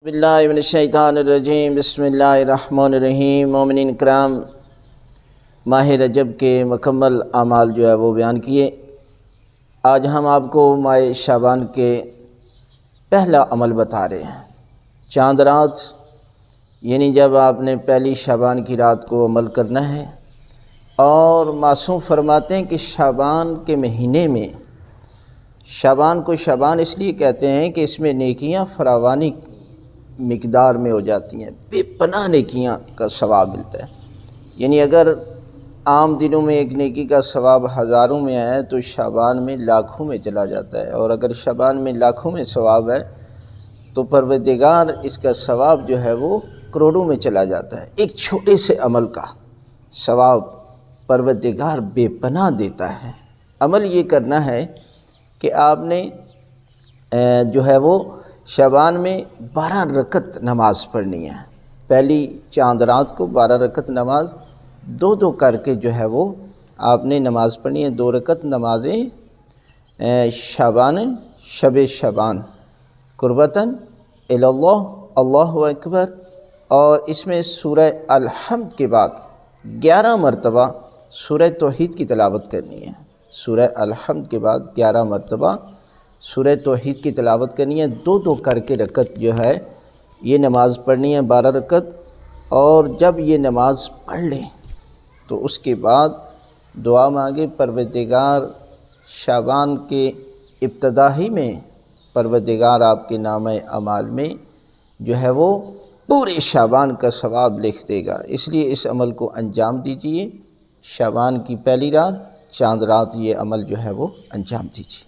بسم اللہ من الشیطان الرجیم، بسم اللہ الرحمن الرحیم۔ مومنین کرام، ماہ رجب کے مکمل اعمال جو ہے وہ بیان کیے۔ آج ہم آپ کو ماہ شعبان کے پہلا عمل بتا رہے ہیں، چاند رات، یعنی جب آپ نے پہلی شعبان کی رات کو عمل کرنا ہے۔ اور معصوم فرماتے ہیں کہ شعبان کے مہینے میں، شعبان کو شعبان اس لیے کہتے ہیں کہ اس میں نیکیاں فراوانی مقدار میں ہو جاتی ہیں، بے پناہ نیکیاں کا ثواب ملتا ہے۔ یعنی اگر عام دنوں میں ایک نیکی کا ثواب ہزاروں میں ہے تو شعبان میں لاکھوں میں چلا جاتا ہے، اور اگر شعبان میں لاکھوں میں ثواب ہے تو پروردگار اس کا ثواب جو ہے وہ کروڑوں میں چلا جاتا ہے۔ ایک چھوٹے سے عمل کا ثواب پروردگار بے پناہ دیتا ہے۔ عمل یہ کرنا ہے کہ آپ نے جو ہے وہ شعبان میں 12 رکعت نماز پڑھنی ہے۔ پہلی چاند رات کو 12 رکعت نماز دو کر کے جو ہے وہ آپ نے نماز پڑھنی ہے۔ 2 رکعت نمازیں شعبان، شب شعبان، قربتاً الی اللہ، اللہ اکبر۔ اور اس میں سورہ الحمد کے بعد 11 مرتبہ سورہ توحید کی تلاوت کرنی ہے۔ سورہ الحمد کے بعد 11 مرتبہ سورہ توحید کی تلاوت کرنی ہے۔ 2 کر کے رکعت جو ہے یہ نماز پڑھنی ہے، 12 رکعت۔ اور جب یہ نماز پڑھ لیں تو اس کے بعد دعا مانگے، پروردگار شعبان کے ابتدا ہی میں پروردگار آپ کے نامہ اعمال میں جو ہے وہ پورے شعبان کا ثواب لکھ دے گا۔ اس لیے اس عمل کو انجام دیجئے۔ شعبان کی پہلی رات، چاند رات، یہ عمل جو ہے وہ انجام دیجئے۔